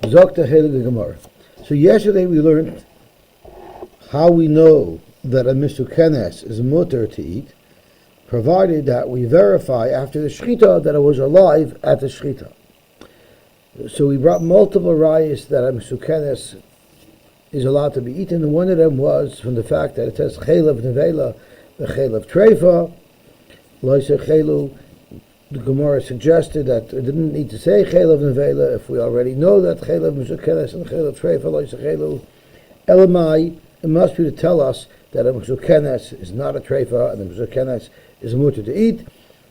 Zokta Heilige Gemara. So yesterday we learned how we know that a misukenes is mutter to eat, provided that we verify after the shechita that it was alive at the shechita. So we brought multiple rayas that a misukenes is allowed to be eaten, and one of them was from the fact that it says chelav nevela, the chelav treifa, loisa chelu. The Gemara suggested that it didn't need to say chelav nevela if we already know that chelav misukenes and chelav treifa loisa chelu. Elamai, it must be to tell us that a misukenes is not a treifa and the misukenes is mutter to eat.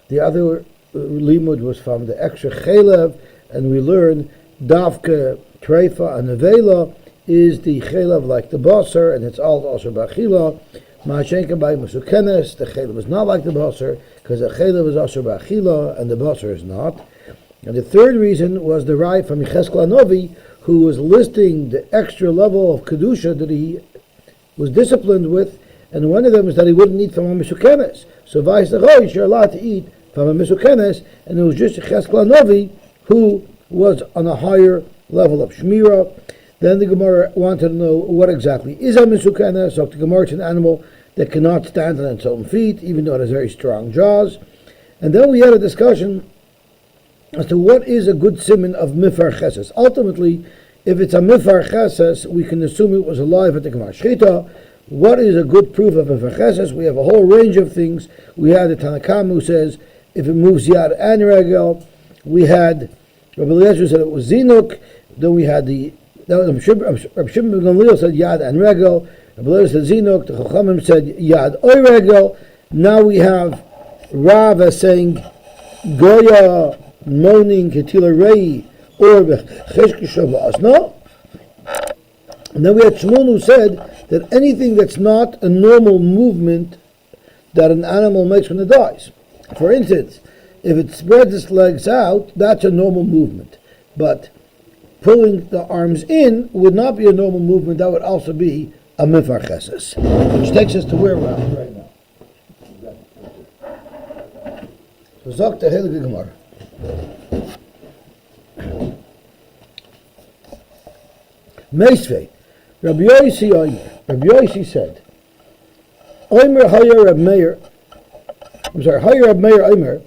The other limud was from the extra chelav, and we learned davka treifa and nevela is the chelav like the basar, and it's all also bachila. Ma'ashenka by masukenes, the chelav is not like the basar, because the chelav is also bachila, and the basar is not. And the third reason was the rai from Yecheskel Hanovi, who was listing the extra level of kedusha that he was disciplined with, and one of them is that he wouldn't eat from a misukenes. So vice the roish, you're allowed to eat from a misukenes, and it was just Yecheskel Hanovi who was on a higher level of shmira. Then the Gemara wanted to know what exactly is a misukenes. So the Gemara is an animal that cannot stand on its own feet, even though it has very strong jaws. And then we had a discussion as to what is a good siman of mifar cheses. Ultimately, if it's a mifar cheses, we can assume it was alive at the Gemara Shchita. What is a good proof of mifar cheses? We have a whole range of things. We had the Tanakam who says if it moves yad and regel. We had Rabbi Eliezer said it was zinuk. Then we had Rabbi Shimon ben Gamliel said yad and regel. Rabbi Eliezer said zinuk. The Chachamim said yad or regel. Now we have Rav saying goya moaning ketila rei or becheshkeshav asna. And then we had Shimon who said that anything that's not a normal movement that an animal makes when it dies. For instance, if it spreads its legs out, that's a normal movement. But pulling the arms in would not be a normal movement. That would also be a mifar cheses, which takes us to where we're at right now. So Zok the Heilige Gemara. Meisvei, Rabbi Yosy said, Omer Hayar Rab Meir, Hayar Rab Meir Omer,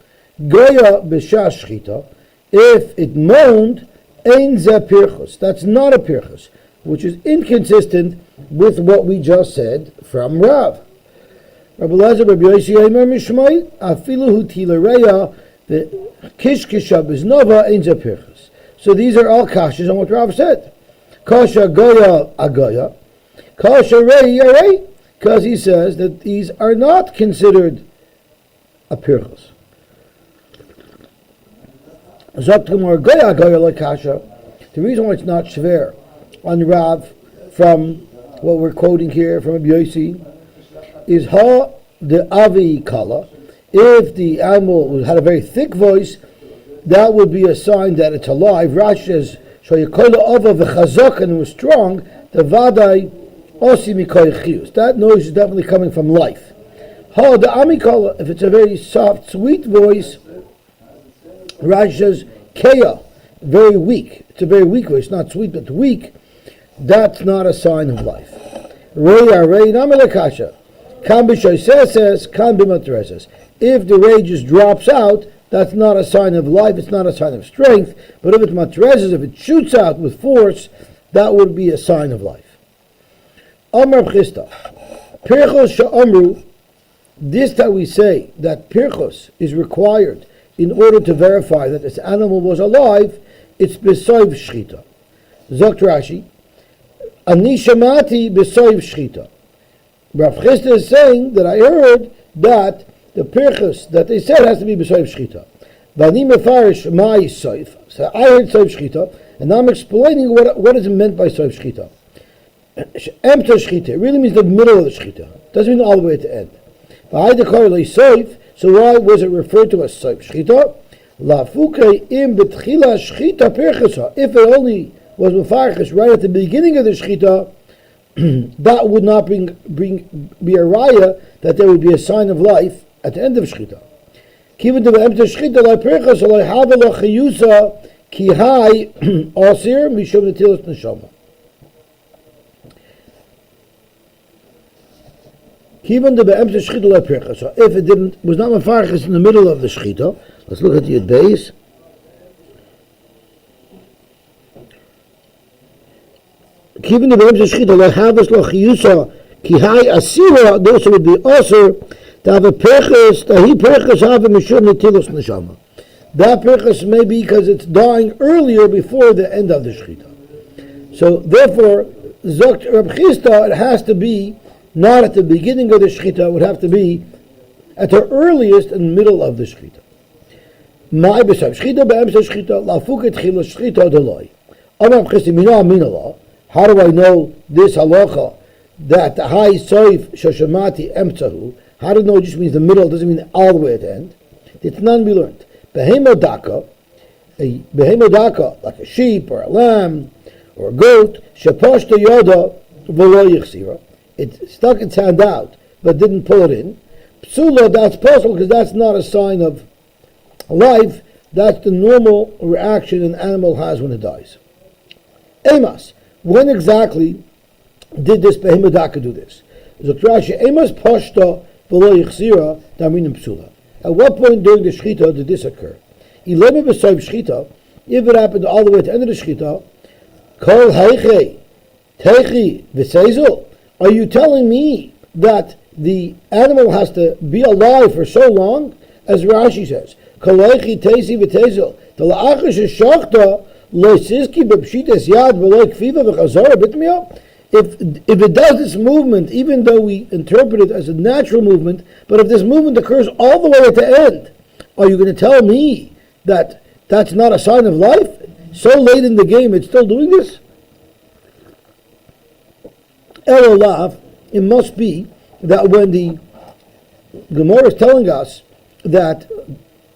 Goya b'shas shchita, if it moaned, ein ze Pirchus. That's not a Pirchus, which is inconsistent with what we just said from Rav. Rabbi Eliezer, Rabbi Yosy Omer Mishmai, afilu hu tilareya, the kishkisha biznova ein ze Pirchus. So these are all kashas on what Rav said. Kasha Goya Agoya, Kasha Rei Yarei, because he says that these are not considered a Pirchus. The reason why it's not shver on Rav from what we're quoting here from Rabbi Yosy is ha the avi kala. If the animal had a very thick voice, that would be a sign that it's alive. Rashi says shoyikola ava v'chazak, and it was strong. The vadai osi mikoy. That noise is definitely coming from life. Ha the amikala, if it's a very soft, sweet voice, Rashi says, Kea, very weak. It's a very weak voice, not sweet, but weak. That's not a sign of life. Rei namelekasha. Kan b'shoises, kan b'matreses. If the rage just drops out, that's not a sign of life, it's not a sign of strength. But if it's matreses, if it shoots out with force, that would be a sign of life. Amar B'chista. Pirchus sha'amru. This that we say, that Pirchus is required in order to verify that this animal was alive, it's b'soiv shchita. Zokt Rashi, ani shamati b'soiv shchita. Rav Chisda is saying that I heard that the Pirchus that they said has to be b'soiv shchita. V'ani mefarish my soiv. So I heard soiv shchita, and now I'm explaining what is meant by soiv shchita. Emter shchita, it really means the middle of the shchita. Doesn't mean all the way at the end. So why was it referred to as soif shchita? Lafuke im betchila shchita pirchusa. If it only was mefarches right at the beginning of the shchita, that would not be a raya that there would be a sign of life at the end of shchita. Kiven to emter shchita la pirchusa la havela chiyusa Ki hai asir mishum netilas neshama. Even the be'emse shchita le pirchus. So if it was not mefarchus in the middle of the shchita, let's look at the base. Even the be'emse shchita le havas lo chiyusa ki hai asira, those would be asir to have a pirchus, that he pirchus have a mishum netilas neshama. That pirchus may be because it's dying earlier before the end of the shchita. So therefore, zokt Reb Chisda, it has to be not at the beginning of the shechita, it would have to be at the earliest in the middle of the shechita. My b'sav shechita b'emsa shechita lafuket chila shechita deloi. Amar b'chisi mina minala. How do I know this halacha that the high soif shoshamati emtzahu? How do I know it just means the middle? It doesn't mean all the way at the end. It's none be learned. Behemodaka, like a sheep or a lamb or a goat, sheposhta yoda v'lo yichsira. It stuck its hand out, but didn't pull it in. Psula, that's possible because that's not a sign of life. That's the normal reaction an animal has when it dies. Emas, when exactly did this behemodaka do this? Emas pashta v'lo yichsira daminim psula. At what point during the shechita did this occur? Ilema b'soib shechita, if it happened all the way to the end of the shechita, kol heichei, teichi v'seizel. Are you telling me that the animal has to be alive for so long? As Rashi says, Kalechi teisi v'tezel, Tala'achash shachta lo siski b'pshitas yad v'lo kfiva v'chazara bitmiya. If it does this movement, even though we interpret it as a natural movement, but if this movement occurs all the way at the end, are you going to tell me that that's not a sign of life? So late in the game, it's still doing this? Elolav, it must be that when the Gemara is telling us that,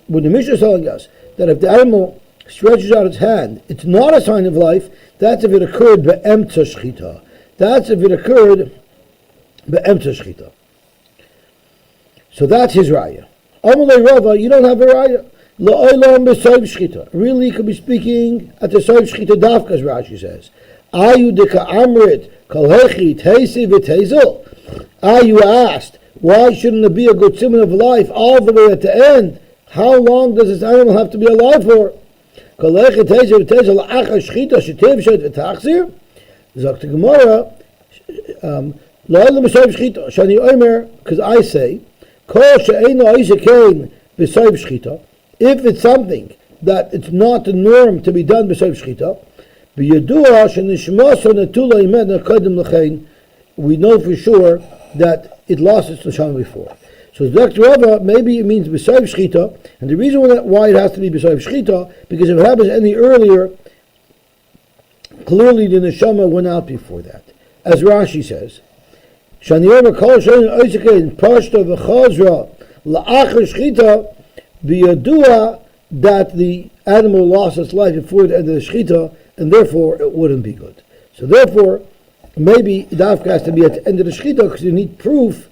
when the Mishnah is telling us that if the animal stretches out its hand, it's not a sign of life, that's if it occurred be'emtza shchita. That's if it occurred be'emtza shchita. So that's his raya. Amalei Rava, you don't have a raya. La'olam b'soib shchita. Really, you could be speaking at the soib shchita dafka, as Rashi says. Ayu deka amrit kalhechi teisi v'tezel. You asked, why shouldn't it be a good simon of life all the way at the end? How long does this animal have to be alive for? Kalhechi teisi v'tezel la'acha shchita shetiv shet v'tachzir. Zok the Gemara, la'olam b'soib shchita. Shani omer, because I say, kol she'eino oishekein b'soib shchita. If it's something that it's not the norm to be done b'soib shchita, we know for sure that it lost its neshama before. So Dr. Rava, maybe it means b'soib shchita, and the reason why it has to be b'soib shchita, because if it happens any earlier, clearly the neshama went out before that. As Rashi says, Shani kol shein oisikein pashta v'chazra la'achar shchita b'yadua, that the animal lost its life before the end of the shchita, and therefore it wouldn't be good. So therefore, maybe dafka has to be at the end of the shechita because you need proof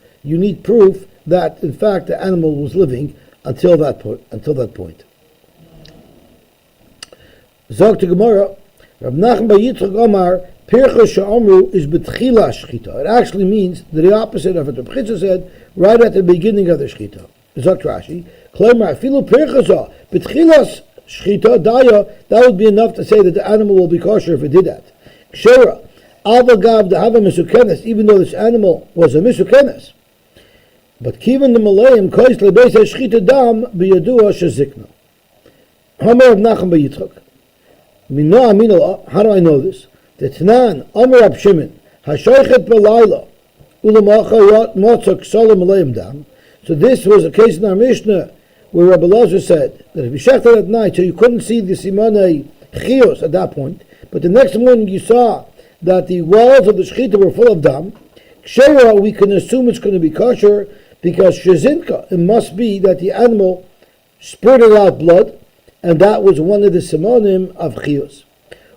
that in fact the animal was living until that point. Zog to Gemara, Rav Nachman bar Yitzchak Omar, Pirchus she'amru is betchila shechita. It actually means the opposite of what the Pirchus said right at the beginning of the shechita. Zog Rashi, Klemar filu Pirchusa betchilas shchita daya, that would be enough to say that the animal will be kosher if it did that. Kshera, avagav dehava misukenes, even though this animal was a misukenes. But kiven the malayim kois lebeis shchita dam biyadua shezikna. Hamar of Nachman bar Yitzchak. Mina aminala, how do I know this? The Tanan, Amar Rab Shimon, hashoichet balayla, ulamacha motzak salam malayim dam. So this was a case in our Mishnah where Rabbi Elazar said that if you shechted at night, so you couldn't see the simanei chios at that point, but the next morning you saw that the walls of the shechita were full of dam, kshera, we can assume it's going to be kosher because shezinka, it must be that the animal spurted out blood, and that was one of the simanim of chios.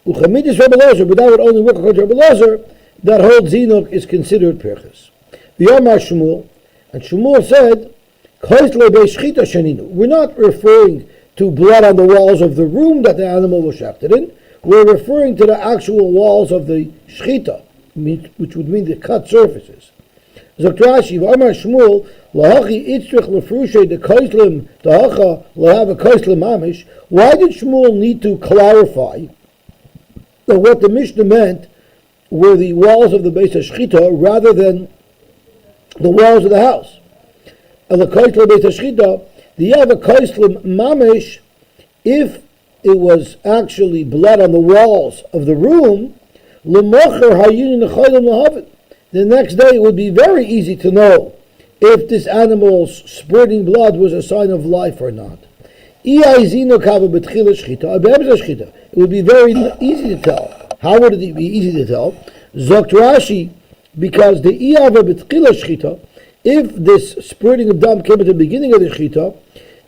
Uchamidis Rabbi Elazar, but that would only work according to Rabbi Elazar, that whole zinuk is considered Pirchus. V'yamar Shmuel, and Shmuel said, we're not referring to blood on the walls of the room that the animal was shechted in. We're referring to the actual walls of the shechita, which would mean the cut surfaces. Zokt Rashi, V'amar Shmuel, Lahachi itzrich lefrushe de koislim dahacha lahava koislim mamish. Why did Shmuel need to clarify that what the Mishnah meant were the walls of the Beis HaShchita rather than the walls of the house? And the koislim Beis HaShchita, the Yava koislim mamish, if it was actually blood on the walls of the room, l'mocher hayunin necholim lahavit. The next day it would be very easy to know if this animal's spurting blood was a sign of life or not. It would be very easy to tell. How would it be easy to tell? Zokt Rashi, because the iyava b'tchila shchita, if this spurting of dam came at the beginning of the shchita,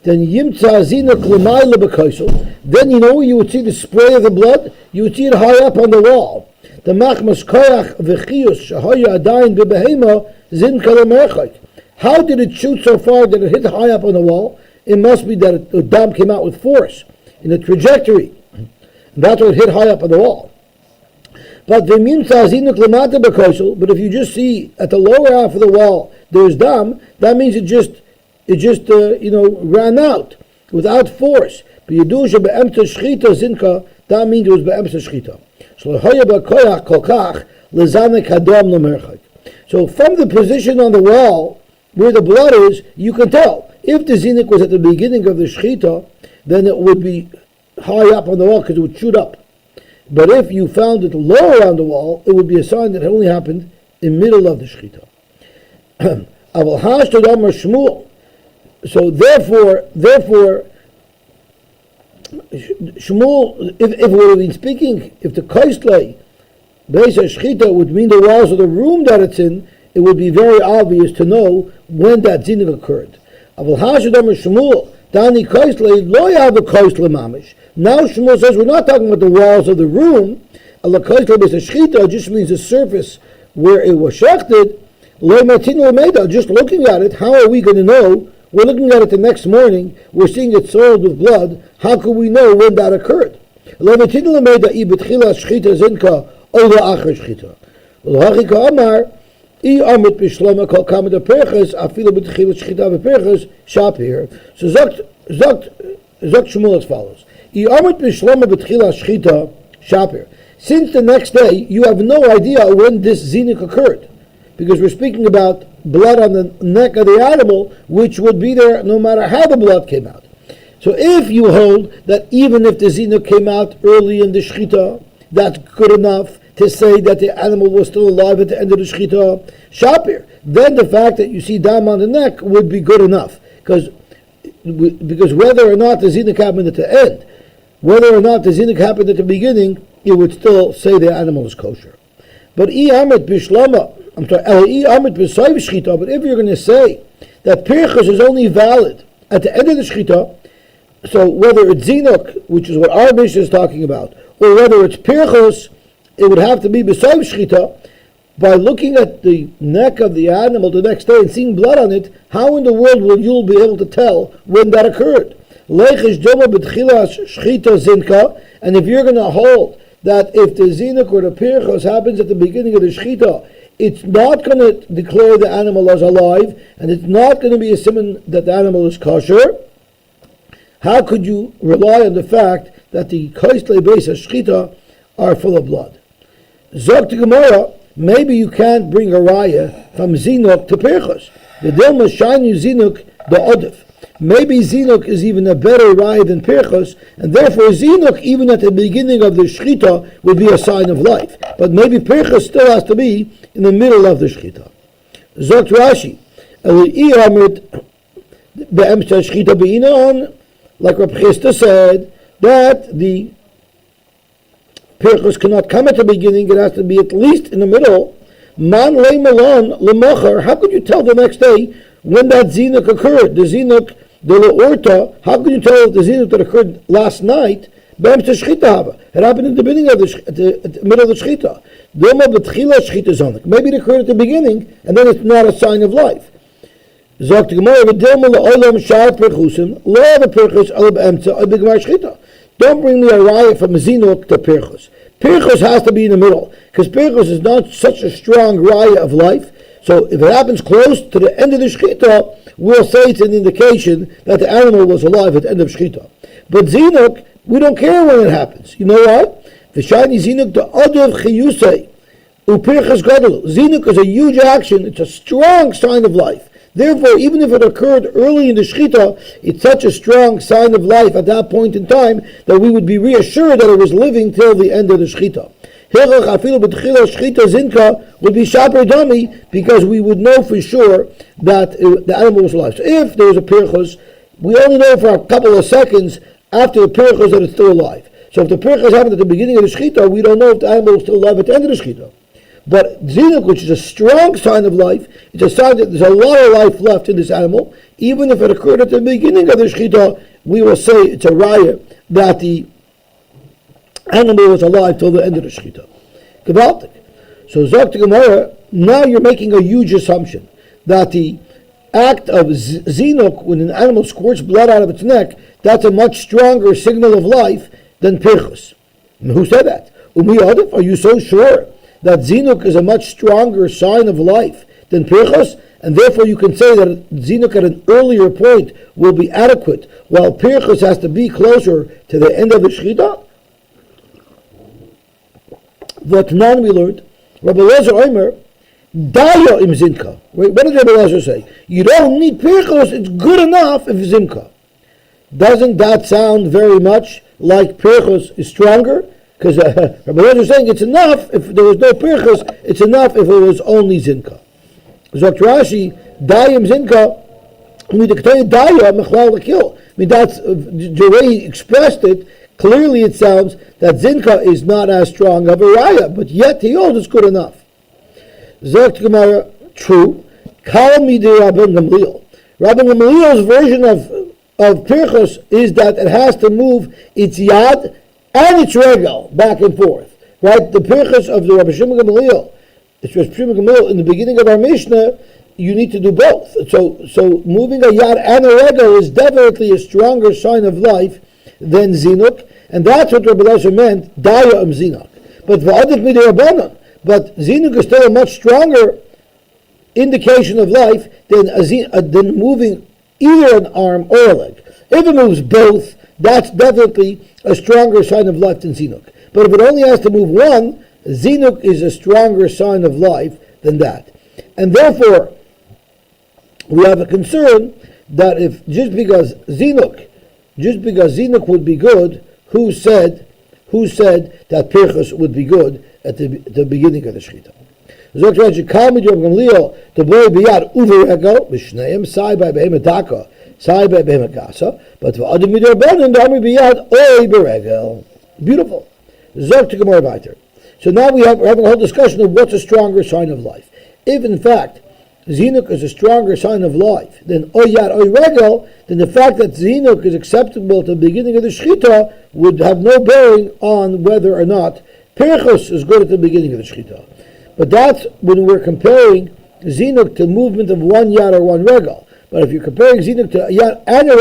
then yimtza zinuk l'mayla b'koisel, then you would see the spray of the blood, you would see it high up on the wall. The machmas koyach v'chiyus shahaya adayin b'behema zin kalamerchak. How did it shoot so far that it hit high up on the wall? It must be that the dam came out with force in a trajectory. And that's why it hit high up on the wall. But if you just see at the lower half of the wall there's dam, that means it just ran out without force. That means it was be'emta shchita. So from the position on the wall where the blood is, you can tell. If the zinik was at the beginning of the shechita, then it would be high up on the wall because it would shoot up. But if you found it lower on the wall, it would be a sign that it only happened in the middle of the shechita. So therefore, Shmuel, if we have been speaking, if the koistlei Beis HaShchita would mean the walls of the room that it's in, it would be very obvious to know when that zinik occurred. Now Shmuel says we're not talking about the walls of the room. It just means the surface where it was shechted. Just looking at it, how are we going to know? We're looking at it the next morning, we're seeing it soiled with blood. How can we know when that occurred? So Zokt Shmuel as follows. Since the next day you have no idea when this zinik occurred, because we're speaking about blood on the neck of the animal, which would be there no matter how the blood came out. So if you hold that even if the zinik came out early in the shchita, that's good enough to say that the animal was still alive at the end of the shechita shapir, then the fact that you see dam on the neck would be good enough, because whether or not the zinik happened at the end, whether or not the zinik happened at the beginning, it would still say the animal is kosher. But but if you're going to say that Pirchus is only valid at the end of the shechita, so whether it's zinuk, which is what our Mishnah is talking about, or whether it's Pirchus, it would have to be beside shechita. By looking at the neck of the animal the next day and seeing blood on it, how in the world will you be able to tell when that occurred? And if you're going to hold that if the zinuk or the pirchos happens at the beginning of the shechita, it's not going to declare the animal as alive, and it's not going to be a siman that the animal is kosher, how could you rely on the fact that the koistlei beis shechita are full of blood? Zog to Gemara, maybe you can't bring a raya from zinuk to pirchos. The dilma shiny zinuk the odif. Maybe zinuk is even a better raya than pirchos, and therefore zinuk even at the beginning of the shechita would be a sign of life. But maybe pirchos still has to be in the middle of the shechita. Zog Rashi, like Reb Chisda said, that the Pirchus cannot come at the beginning, it has to be at least in the middle. Man le malon lemocher, how could you tell the next day when that zinuk occurred? The zinuk, the leorta, how could you tell the zinuk that occurred last night? It happened in the beginning of the middle of the shechita. Maybe it occurred at the beginning, and then it's not a sign of life. Sagt die Gemara, "V'dilma le'olam shal Pirchusim, lo v'Pirchus ala b'emtza ala b'gemar shchita." Don't bring me a riot from Zinuk to Pirchus. Pirchus has to be in the middle, because Pirchus is not such a strong riot of life. So if it happens close to the end of the shchita, we'll say it's an indication that the animal was alive at the end of shchita. But Zinuk, we don't care when it happens. You know what? V'shani Zinuk the adav chiyusei u'Pirchus gadol. Zinuk is a huge action. It's a strong sign of life. Therefore, even if it occurred early in the shchita, it's such a strong sign of life at that point in time that we would be reassured that it was living till the end of the shchita. Zinka would be shaper dummy because we would know for sure that the animal was alive. So if there was a Pirchus, we only know for a couple of seconds after the Pirchus that it's still alive. So if the Pirchus happened at the beginning of the shchita, we don't know if the animal was still alive at the end of the shchita. But Zinuk, which is a strong sign of life, it's a sign that there's a lot of life left in this animal. Even if it occurred at the beginning of the shchita, we will say it's a raya that the animal was alive till the end of the shchita. Gewaltig. So Zok Gemara, now you're making a huge assumption that the act of Zinuk, when an animal squirts blood out of its neck, that's a much stronger signal of life than Pirchus. And who said that? Umi Adif, are you so sure that Zinuk is a much stronger sign of life than Pirchus, and therefore you can say that Zinuk at an earlier point will be adequate, while Pirchus has to be closer to the end of the shchita? What non we learned, Rabbi Elazar Omer, Daya im Zinka. What did Rabbi Elazar say? You don't need Pirchus, it's good enough if Zinka. Doesn't that sound very much like Pirchus is stronger? Because Rabbi Elazar is saying it's enough if there was no Pirchus, it's enough if it was only Zinka. Zokt Rashi, Dayim Zinka, I mean, that's the way he expressed it. Clearly it sounds that Zinka is not as strong of a raya, but yet he holds it's good enough. Zokt Gemara, true. Kal Midi Rabban Gamliel. Rabban Gamliel's version of Pirchus is that it has to move its yad and its regel back and forth, right? The Pirchus of the Rabbi Shimon Gamliel, it's Rabbi Shimon Gamliel in the beginning of our Mishnah. You need to do both. So moving a yad and a regel is definitely a stronger sign of life than Zinuk, and that's what Rabbi Elazar meant. Daya Zinuk, but v'adik midirabanan. But Zinuk is still a much stronger indication of life than moving either an arm or a leg. If it moves both, that's definitely a stronger sign of life than Zinuk. But if it only has to move one, Zinuk is a stronger sign of life than that. And therefore, we have a concern that if just because Zinuk would be good, who said that Pirchus would be good at the beginning of the Shechita? Zok Rashi, Kal Midirav Gamliel, the boy biyad uverego, b'shneim, sai by behemataka, sai by behemakasa, but for other midirabanan, dami biyad oy beregel. Beautiful. Zok to Gemara weiter. So now we're having a whole discussion of what's a stronger sign of life. If in fact Zinuk is a stronger sign of life than oyad oy regel, then the fact that Zinuk is acceptable at the beginning of the Shechita would have no bearing on whether or not Pirchus is good at the beginning of the Shechita. But that's when we're comparing Zinuk to movement of one yad or one regel. But if you're comparing Zinuk to yad and a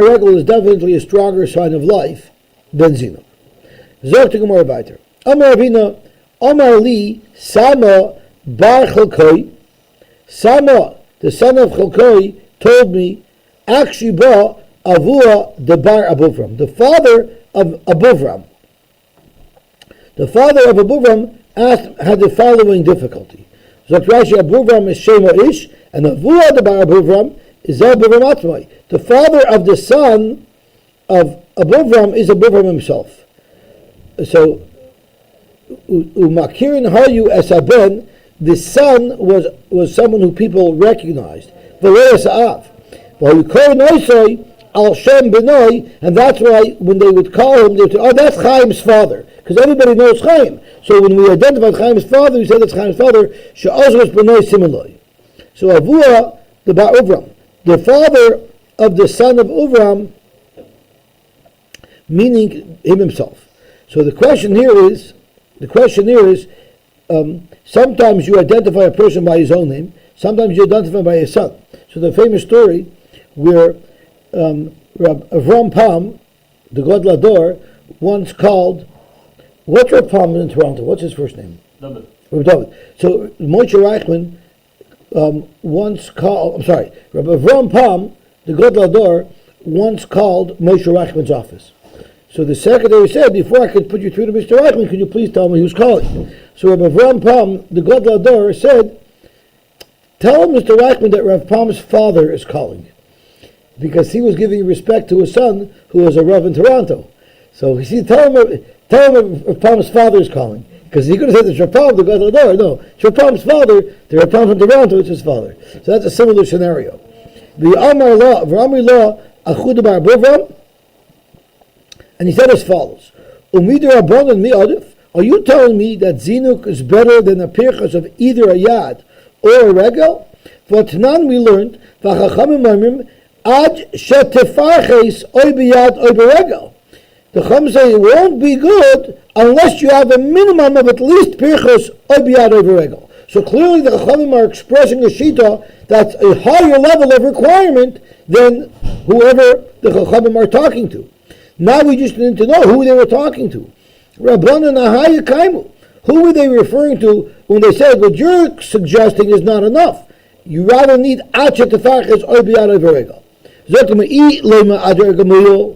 regel is definitely a stronger sign of life than Zinuk. Zok to Gemara weiter. Amar Avina, Amar Li, Sama bar Chalkoi. Sama, the son of Chalkoi, told me, Akshi ba Avua the bar Abuvram, the father of Abuvram. The father of Abuvram had the following difficulty. Zok Rashi, Abuvram is Shema Ish, and Avua the bar Abuvram is Abuvram Atmai. The father of the son of Abuvram is Abuvram himself. So, Umakirin Hayu Esaben, the son was someone who people recognized. V'le'esa'av. V'yukor noisoi al Shem benoi, and that's why when they would call him, they would say, oh, that's Chaim's father. Because everybody knows Chaim. So when we identified Chaim's father, we said that's Chaim's father, She'ozos benoi simeloi. So Avua, the Bar Uvram, the father of the son of Uvram, meaning him himself. So the question here is, sometimes you identify a person by his own name, sometimes you identify by a son. So the famous story where Avram Pam, the God Lador, once called, what's Rav Pam in Toronto? What's his first name? David. David. So Moshe Reichman once called, Rabbi Avram Pam, the God Lador, once called Moshe Reichman's office. So the secretary said, before I could put you through to Mr. Reichman, could you please tell me who's calling? So Rabbi Avram Pam, the God Lador, said, tell Mr. Reichman that Rav Pam's father is calling, because he was giving respect to his son, who was a Rav in Toronto. So he said, tell him Rav Pam's father is calling. Because he could have said it's Rav Pam, the God Lador. No, it's Rav Pam's father, the Rav Pam from Toronto, it's his father. So that's a similar scenario. The Amar Law, Vrami Law, Achud Bar Bovram, and he said as follows: Umidar Rabban and Mi'adif, are you telling me that Zinuk is better than a Pirchus of either a Yad or a Regel? For Tanan we learned, V'chachamim Amrim, Ad Shetefarches Oy B'Yad Oy B'Regel. The Chacham say it won't be good unless you have a minimum of at least Pirchus Oy B'Yad Oy B'Regel. So clearly the Chachamim are expressing a Shita that's a higher level of requirement than whoever the Chachamim are talking to. Now we just need to know who they were talking to. Rabbanan Ahaya Kaimu. Who were they referring to when they said what you're suggesting is not enough? You rather need Achet Tefarches Oy B'Yad Oy B'Regel. Zotima Lema Adar Gamliel.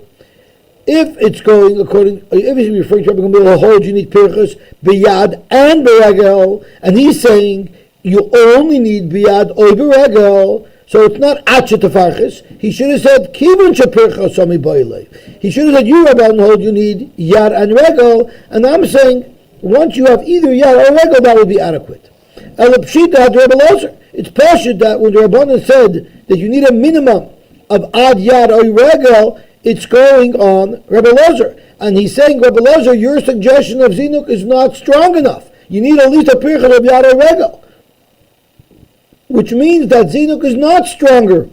If it's going according, if he's referring to Rabbi Gamliel, hold you need Pirchus B'Yad and B'Regel, and he's saying you only need B'Yad Oy B'Regel. So it's not Achet Tefarches. He should have said Kivun Shepirchus Sami Boile. He should have said you Rabban hold you need Yad and Regel, and I'm saying once you have either Yad or Regel, that would be adequate. El Pshita had Rebbe Lozer. It's pashut that when the Rabbanan said that you need a minimum of Ad Yad or Regel, it's going on Rebbe Lozer. And he's saying, Rebbe Lozer, your suggestion of Zinuk is not strong enough. You need at least a Pirchus of Yad or Regel. Which means that Zinuk is not stronger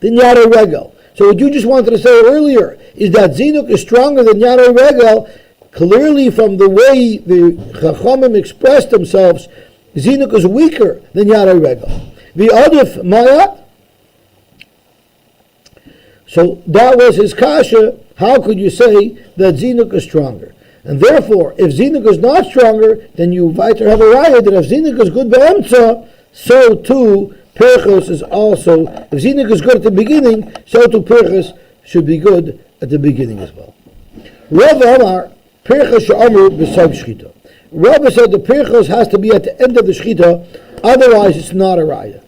than Yad or Regel. So what you just wanted to say earlier is that Zinuk is stronger than Yad or Regel. Clearly from the way the Chachamim expressed themselves, Zinuk is weaker than Yad or Regel. The Adif Mayat. So that was his kasha. How could you say that Zinuk is stronger? And therefore, if Zinuk is not stronger, then you weiter have a raya that if Zinuk is good be'emtza, so too Pirchus is also, if Zinuk is good at the beginning, so too Pirchus should be good at the beginning as well. Rav Amar, Pirchus she'amru b'sayv shchita. Rav said the Pirchus has to be at the end of the shchita, otherwise it's not a raya.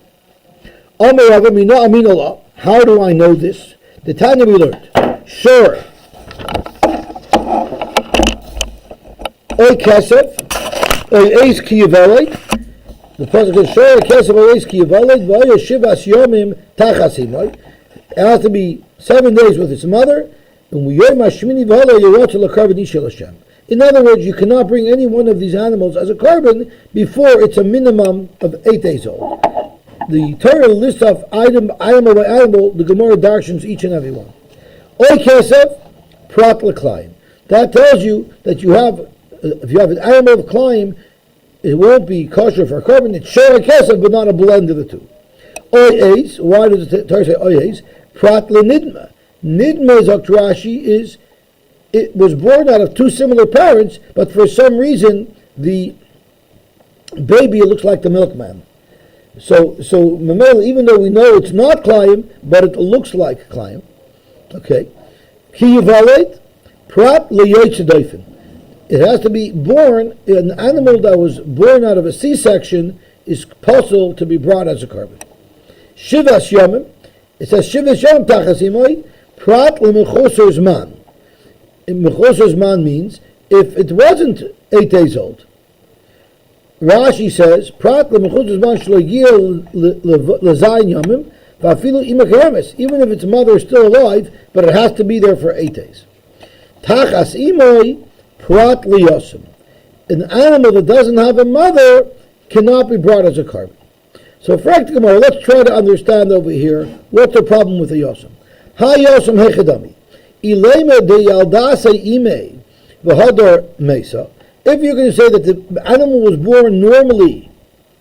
Amar Rav mina amin Allah. How do I know this? The Tanya we learned. Sure. Oy kesef, oy eis ki yiveled. The pasuk is sure kesef oy eis ki yiveled. V'oy shivas yomim tachas imoy. It has to be 7 days with its mother. And we yom hashmini v'holo yerotz l'karban ishel Hashem. In other words, you cannot bring any one of these animals as a carbon before it's a minimum of 8 days old. The Torah lists off animal by animal, the Gemara darshans each and every one. Oy kesef, prat l'klayim. That tells you that you have, if you have an animal of klayim, it won't be kosher for a carbon. It's shor kesef, but not a blend of the two. Oy eis, why does the Torah say oy eis? Prat l'nidma. Nidma, Dr. Rashi, is, it was born out of two similar parents, but for some reason, the baby looks like the milkman. So Mamela, even though we know it's not Klayim, but it looks like Klayim. Okay. Ki yivaled, prat leyoytzedoifen. It has to be born, an animal that was born out of a C-section is possible to be brought as a carbon. Shivas yomim, it says Shivas yomim tachas imoy, prat lemechosor zman. Mechosor zman means, if it wasn't 8 days old, Rashi says, "Prat lemechutz zman shlo yigil lezayin yomim va'afilu imakeremes." Even if its mother is still alive, but it has to be there for 8 days. Tachas imoy prat liyosim. An animal that doesn't have a mother cannot be brought as a carbon. So, practically, let's try to understand over here what's the problem with the yosim. Ha yosim hechadami ilema de yaldase ime v'hador mesa. If you're going to say that the animal was born normally,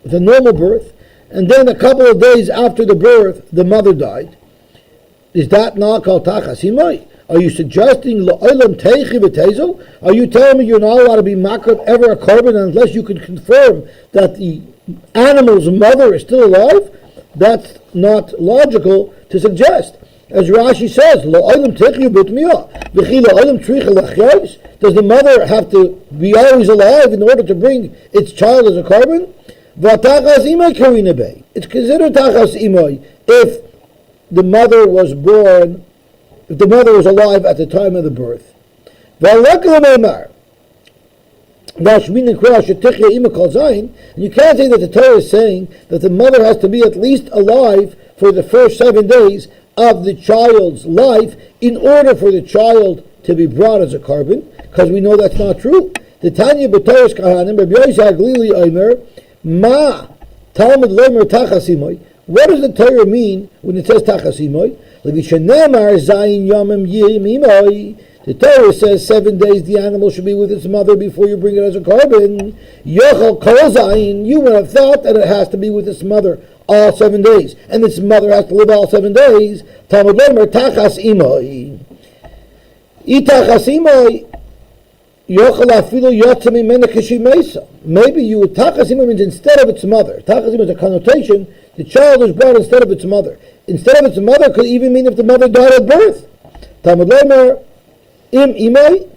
with a normal birth, and then a couple of days after the birth, the mother died. Is that not called tachasimai? Are you suggesting la'olam teichi v'tezel? Are you telling me you're not allowed to be makrab ever a carbon unless you can confirm that the animal's mother is still alive? That's not logical to suggest. As Rashi says, la'olam teichi b'tmiyah v'chi la'olam tricha l'chyos. Does the mother have to be always alive in order to bring its child as a carbon? V'tachas imay karina bey. It's considered tachas imay if the mother was born, if the mother was alive at the time of the birth. And you can't say that the Torah is saying that the mother has to be at least alive for the first 7 days of the child's life in order for the child to be brought as a carbon, because we know that's not true. The Tanya B'Torah's Kahanim, Rabbi Yosy Haglili Omer, Ma Talmud Lomer Tachasimoy. What does the Torah mean when it says Tachasimoy? The Torah says 7 days the animal should be with its mother before you bring it as a carbon. Yochel Kol Zayin, you would have thought that it has to be with its mother all 7 days, and its mother has to live all 7 days. Talmud Lomer Tachas Imoy. Itachas Imoy. Maybe you would tachasima means instead of its mother. Tachasima is a connotation. The child is brought instead of its mother. Instead of its mother could even mean if the mother died at birth. Talmud Lomer im imay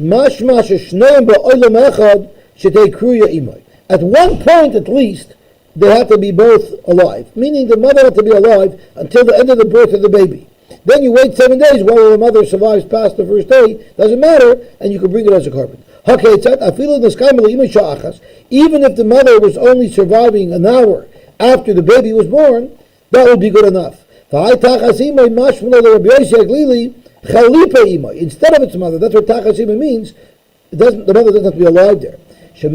mashma sheshneim ba'olam echad shetei kruya imay. At one point at least they have to be both alive, meaning the mother had to be alive until the end of the birth of the baby. Then you wait 7 days while the mother survives past the first day, doesn't matter, and you can bring it as a carbon. Even if the mother was only surviving an hour after the baby was born, that would be good enough. Instead of its mother, that's what tachasima means. The mother doesn't have to be alive there. He's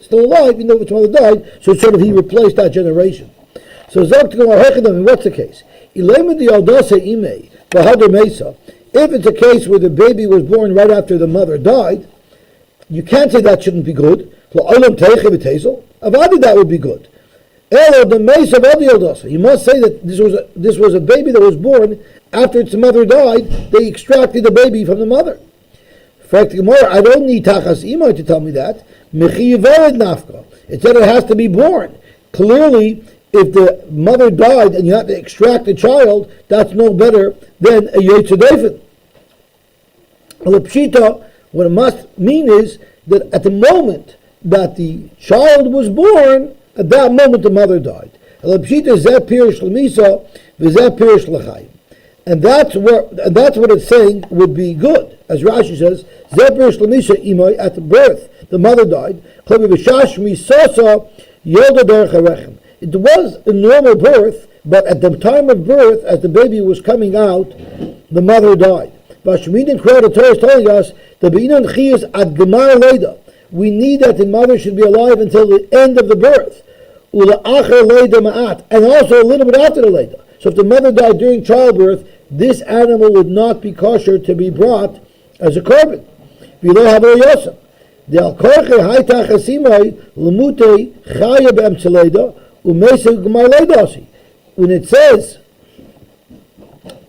still alive, even though its mother died, so sort of he replaced that generation. So what's the case? If it's a case where the baby was born right after the mother died, you can't say that shouldn't be good. Avadi, that would be good. You must say that this was a baby that was born after its mother died. They extracted the baby from the mother. I don't need tachas imay to tell me that. It said it has to be born. Clearly, if the mother died and you have to extract the child, that's no better than a yotzei. What it must mean is that at the moment that the child was born, at that moment the mother died. And that's what it's saying would be good. As Rashi says, at the birth, the mother died. It was a normal birth, but at the time of birth, as the baby was coming out, the mother died. The Torah is telling us we need that the mother should be alive until the end of the birth, and also a little bit after the Leida. So if the mother died during childbirth, this animal would not be kosher to be brought as a carbon. When it says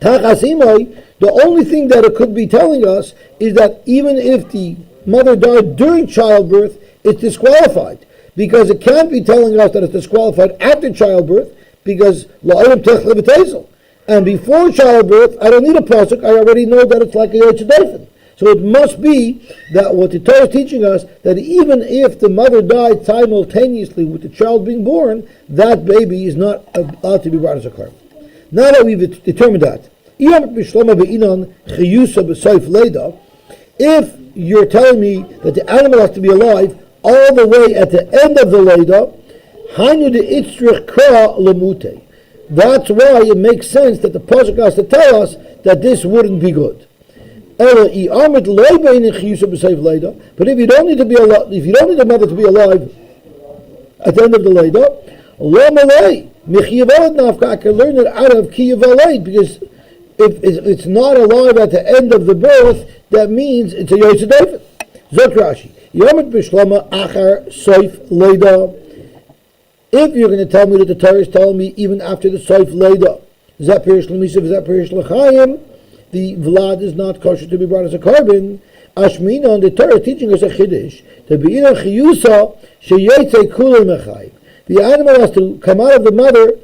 Tachasimai, the only thing that it could be telling us is that even if the mother died during childbirth, it's disqualified. Because it can't be telling us that it's disqualified after childbirth, because la'olam techla b'tezel. And before childbirth, I don't need a pasuk, I already know that it's like a yotzei. So it must be that what the Torah is teaching us, that even if the mother died simultaneously with the child being born, that baby is not allowed to be brought as a carbon. Now that we've determined that, if you're telling me that the animal has to be alive all the way at the end of the Leida, that's why it makes sense that the pasuk has to tell us that this wouldn't be good. But if you don't need to be alive, if you don't need the mother to be alive at the end of the Leida, I can learn it out of Kiyavaled, because if it's not alive at the end of the birth, that means it's a yotzei. Zot Rashi. If you're going to tell me that the Torah is telling me even after the Soif Leida, Zeh Pirchus L'Misa, Zeh Pirchus L'Chaim, the Vlad is not kosher to be brought as a carbon. Ashmina, and the Torah is teaching us a Chiddush, to be in a Chiyusa, Sheyetze Kulei Mechayim. The animal has to come out of the mother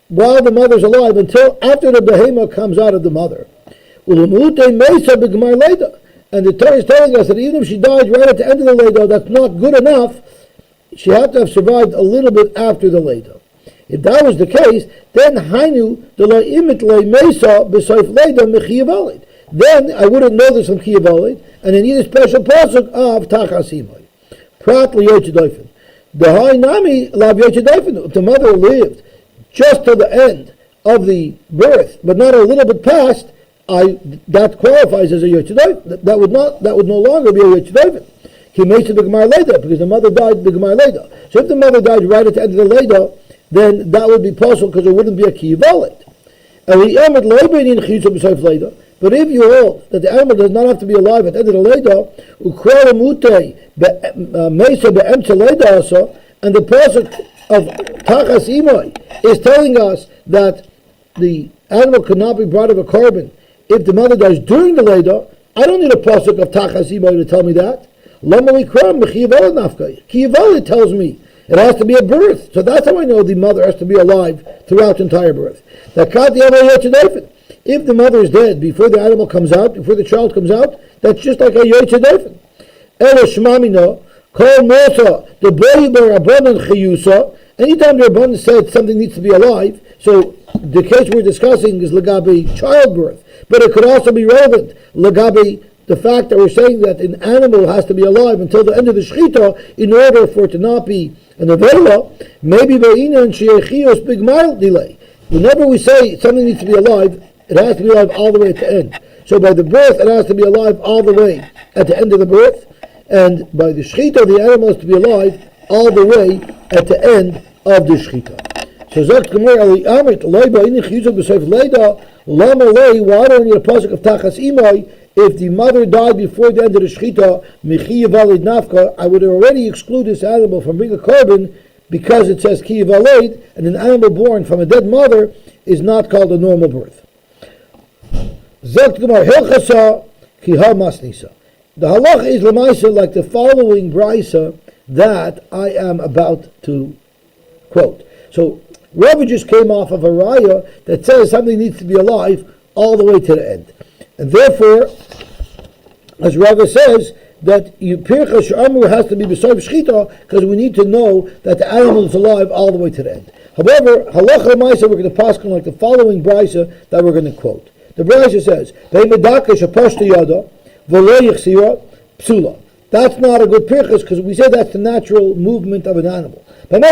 while the mother's alive until after the behemoth comes out of the mother. Ulamute Mesa B'Gmar Leida. And the Torah is telling us that even if she died right at the end of the Leida, that's not good enough. She had to have survived a little bit after the Leida. If that was the case, then Hainu the La'imit Le Mesa B'Soif Leida Mechiyavalid. Then I wouldn't know this from Kiyavalid, and I need a special pasuk of Tachasimai. Prat L'Yotzedaifen. The Hainami Lav Yotzedaifen. If the mother lived just to the end of the birth, but not a little bit past, that qualifies as a Yotzedaifen. That would no longer be a Yotzedaifen. He makes it B'Gemar Leida, because the mother died B'Gemar Leida. So if the mother died right at the end of the Leida, then that would be possible because it wouldn't be a Kiyavalid. But if you hold that the animal does not have to be alive at the end of the Leida, and the pasuk of Tachas Imai is telling us that the animal cannot be brought of a carbon if the mother dies during the Leida, I don't need a pasuk of Tachas Imai to tell me that. Kiyavalid tells me it has to be a birth. So that's how I know the mother has to be alive throughout the entire birth. If the mother is dead before the animal comes out, before the child comes out, that's just like a Yotzedaifen. Ela Shmamina, Kol Mosa, the Boi Barabonan Chiyusa, anytime the Rabbanan said something needs to be alive, so the case we're discussing is Lagabi childbirth, but it could also be relevant, Lagabi the fact that we're saying that an animal has to be alive until the end of the Shechita in order for it to not be an Avela, maybe Ba'ina and Shechios Big Mile delay. Whenever we say something needs to be alive, it has to be alive all the way at the end. So by the birth, it has to be alive all the way at the end of the birth, and by the Shechita, the animal has to be alive all the way at the end of the Shechita. So Zakt Gemara Ali Amit Leiba Ini Chiyusa B'Soif Leida Lama Lei. Why don't we need a pasuk of Tachas Imai? If the mother died before the end of the Shechita, Mechiyavalid Nafka, I would already exclude this animal from being a carbon because it says Kiyavalid, and an animal born from a dead mother is not called a normal birth. Zakt Gemara Hilchasa Kiha Masnisa. The halach is lemaisa like the following brisa that I am about to quote. So Rabbi just came off of a raya that says something needs to be alive all the way to the end. And therefore, as Rava says, that Pirchus has to be beside Shechita because we need to know that the animal is alive all the way to the end. However, halacha lemaisa we're going to pass on like the following brisa that we're going to quote. The brisa says, that's not a good pirchus because we say that's the natural movement of an animal. When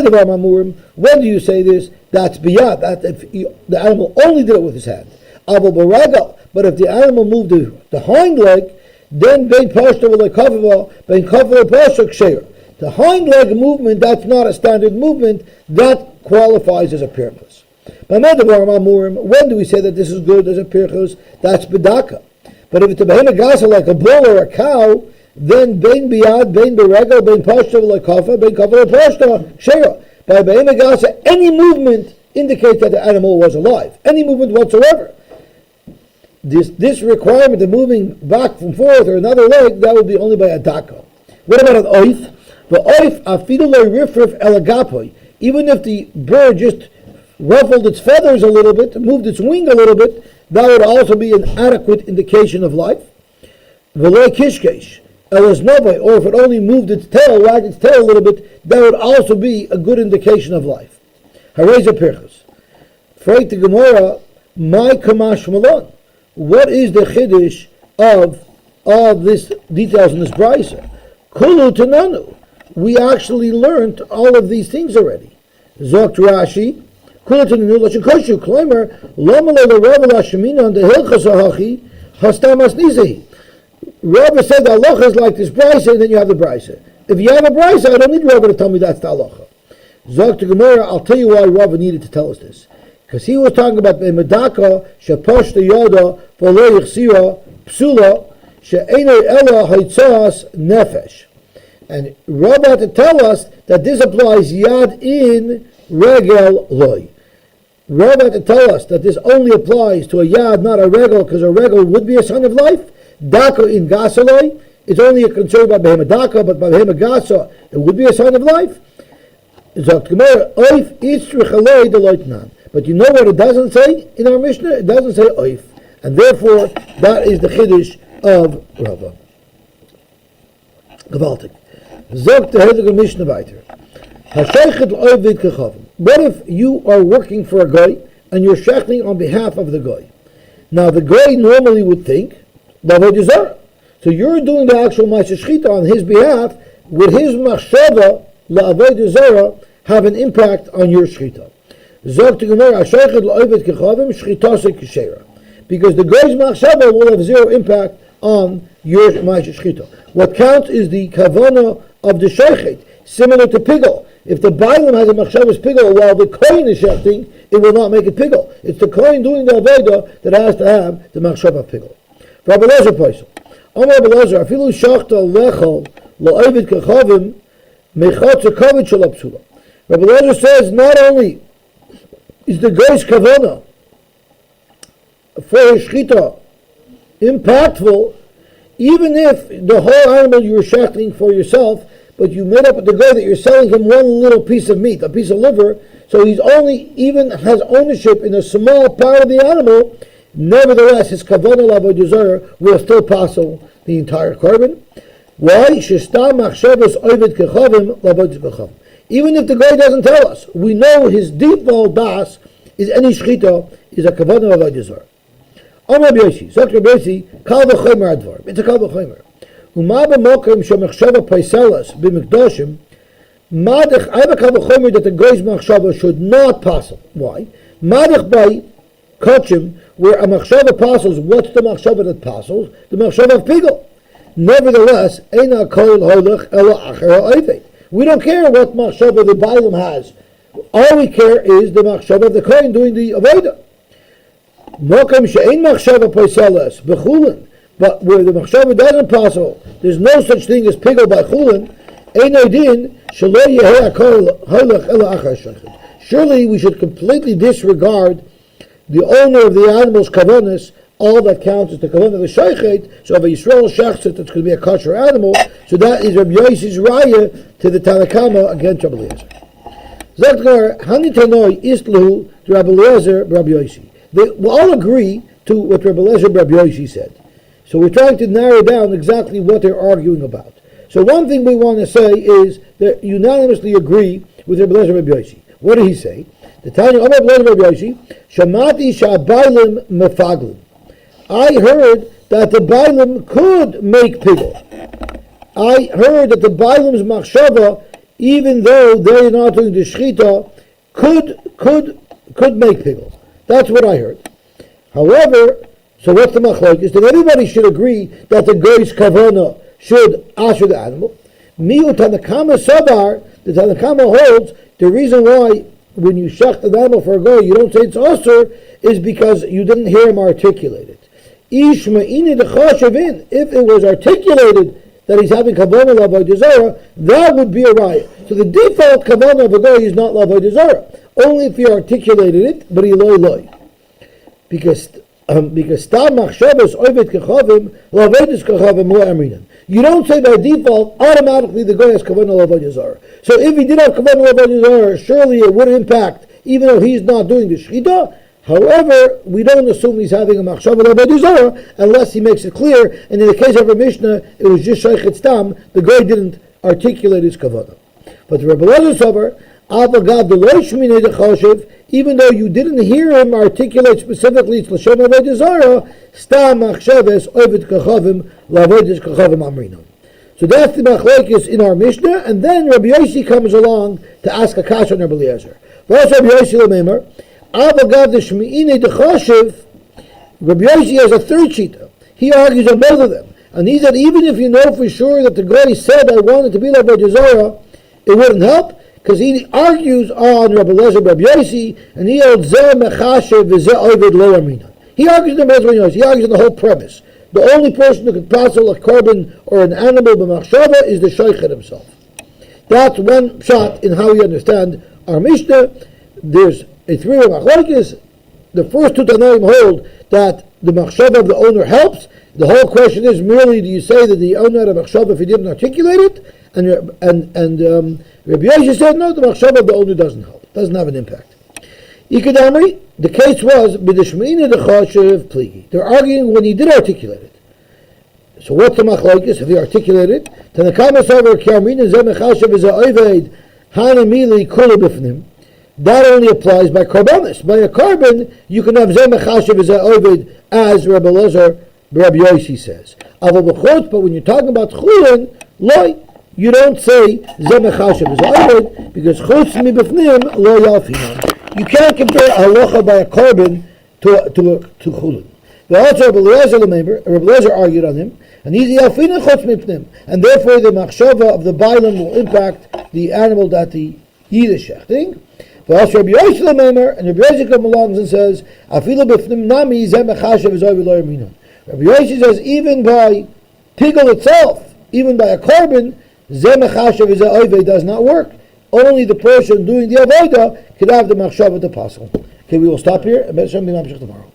do you say this? That's biyad. That if the animal only did it with his hand. But if the animal moved the hind leg, then the hind leg movement, that's not a standard movement, that qualifies as a pirchus. When do we say that this is good as a pirchus? That's bedaka. But if it's a behemoth gasa like a bull or a cow, then bein biyad, bein beregel, bein pashta v'lekafa, bein kafa v'pashta sheira. By behemoth gasa, any movement indicates that the animal was alive. Any movement whatsoever. This requirement of moving back and forth or another leg, that would be only by a daka. What about an oif? The oif afidulei rifrif elagapoi. Even if the bird just ruffled its feathers a little bit, moved its wing a little bit, that would also be an adequate indication of life. V'loi kishkesh, elasnovai, or if it only moved its tail, wagged its tail a little bit, that would also be a good indication of life. Hareza pirchus. Freit the Gemara, my kamash malon. What is the chiddush of all this details in this brisa? Kulu tenanu. We actually learned all of these things already. Zokt Rashi, Kulu tenanu lashon koshu kloimer lama lo Rav Lashmina on the hilchas hachi hastam asnizehi. Rabbi said the halacha is like this brisa, and then you have the brisa. If you have a brisa, I don't need Rabbi to tell me that's the halacha. Zokt Gemara, I'll tell you why Rabbi needed to tell us this. Because he was talking about medaka sheposh the yoda v'lo yichsira psula she'enei ela haitzas nefesh. And Rabbi had to tell us that this applies yad in regel loy. Rabbi had to tell us that this only applies to a yad, not a regel, because a regel would be a sign of life. Daka in gasa loy, it's only a concern by behema daka, but by behema gasa, it would be a sign of life. But you know what it doesn't say in our Mishnah? It doesn't say oif. And therefore, that is the chiddush of Rava. Gewaltig. Zogt the Heilige Mishnah weiter. What if you are working for a guy and you're shechting on behalf of the guy? Now the guy normally would think, so you're doing the actual Ma'aseh Shechita on his behalf. Would his machshava la'avodah zarah have an impact on your shechita? Because the guy's machshava will have zero impact on your Ma'aseh Shechita. What counts is the kavanah of the shechet, similar to pigel. If the bailam has a machshavas pigel while the kohen is shechting, it will not make it pigel. It's the kohen doing the avodah that has to have the machshavah pigel. Rabbi Lezer Paisel. Amar Rabbi Lezer, afilu shachta lechol la'ovid kechavim mechatz kavod shel psula. Rabbi Lezer says not only is the guy's kavanah for his shechita impactful, even if the whole animal you were shechting for yourself, but you made up with the guy that you're selling him one little piece of meat, a piece of liver, so he's only even has ownership in a small part of the animal. Nevertheless, his kavanah l'avodah zarah will still passel the entire korban. Why? Shestam machshavas ovid kechavim l'avodah kechavim. Even if the guy doesn't tell us, we know his default das is any shechita is a kavanah l'avodah zarah. Amar Yosy, Dr. Yosy, kal v'chomer advar. It's a kal v'chomer. Uma b'mokim shemachshava paiselas b'mikdoshim. Madich, I have a kal v'chomer that the guy's machshava should not passel. Why? Madich by kochim, where a machshava passels, what's the machshava that passels? The machshava of pigel. Nevertheless, eina kol holach ela acher ha'ovet. We don't care what machshava the bailam has. All we care is the machshava of the kohen doing the avodah. Mokem she'ein machshava paiselas b'chulin. But where the machshava doesn't passel, there's no such thing as pigel by chulin. Eino din shelo yehei kol holach ela acher shechet. Surely we should completely disregard the owner of the animal's kavanas. All that counts is the kavanah of the shaychet. So if a Yisrael shechts it, it's going to be a kosher animal. So that is Rabbi Yosy's raya to the Tanakama against Rabbi Eliezer. Zakar hani tanoi istlu to Rabbi Eliezer, Rabbi Yosy. They will all agree to what Rabbi Eliezer, Rabbi Yosy said. So we're trying to narrow down exactly what they're arguing about. So one thing we want to say is they unanimously agree with Rabbi Eliezer, Rabbi Yosy. What did he say? The Tanya of Rabbi Eliezer, Rabbi Yosy, Shamati sha'bailim mefaglim. I heard that the bailim could make pigel. I heard that the bailim's machshava, even though they're not doing the shechita, could make pigel. That's what I heard. However, so what's the machlok? Is that everybody should agree that the goy's kavanah should asher the animal. Miu Tanakama Sabar, the Tanakama holds the reason why when you shecht an animal for a goy you don't say it's asher is because you didn't hear him articulate it. If it was articulated that he's having kavanah l'avodah zarah, that would be a riot. So the default kavanah of a guy is not l'avodah zarah. Only if he articulated it, but he loy. Because stam machshavas oived kechavim l'avodas kechavim lo amrinan. You don't say by default automatically the guy has kavanah l'avodah zarah. So if he did have kavanah l'avodah zarah, surely it would impact, even though he's not doing the shechita. However, we don't assume he's having a machshava l'avodah zarah unless he makes it clear. And in the case of a Mishnah, it was just sheichet stam. The guy didn't articulate his kavanah. But the Rebbe Lezer Sover, avagav deloy shminei dechoshev, even though you didn't hear him articulate specifically it's l'shem avodah zarah, stam machshavas ovid kachavim l'avodas kachavim amrinon. So that's the machlokes in our Mishnah, and then Rabbi Yosy comes along to ask a kasha on Rabbi Eliezer. V'as Rabbi Yosy l'meimer. Avagav the Shmi'inei Dechoshev, Rabbi Yosy has a third shita. He argues on both of them. And he said, even if you know for sure that the guy said, I wanted to be like Avodah Zarah, it wouldn't help, because he argues on Rabbi Eliezer, Rabbi Yosy, and he holds Zeh Mechashev V'Zeh Ovid Lo Amrinan. He argues on the Yosy. He argues on the whole premise. the only person who can passel a korban or an animal b'machshava is the shoichet himself. That's one shot in how we understand our Mishnah. There's a three-way machlokes. The first two Tanaim hold that the machshava of the owner helps. The whole question is merely, do you say that the owner had a machshava if he didn't articulate it? And Rabbi Yosy said, no, the machshava of the owner doesn't help. It doesn't have an impact. Ikadamri, the case was, b'dishmeina dechashiv pligi. They're arguing when he did articulate it. So what's the machlokes if he articulated it? Tanakamas over kiamina zeh mechashiv is ha'oived hanamili kula b'fnim. That only applies by korbanos. By a korban, you can have zeh mechashiv is ha'oived, as Rabbi Yosy says. But when you're talking about Chullin, loy, you don't say zeh mechashiv is ha'oived, because chutz mibifnim lo yalfinan. You can't compare halacha by a korban to Chullin. Also, Rabbi Eliezer argued on him, and he's the alfina chutz mipnim, and therefore the machshava of the bailam will impact the animal that the yid is shechting. But also Rabbi Yosy and Rabbi Yosy comes along and says, afilu b'fnim nami zeh mechashav is over lo yaminon. Rabbi Yosy says even by pigel itself, even by a korban, zeh mechashav is over does not work. Only the person doing the avodah could have the machshava to passel. Okay, we will stop here and Be'ez Hashem tomorrow.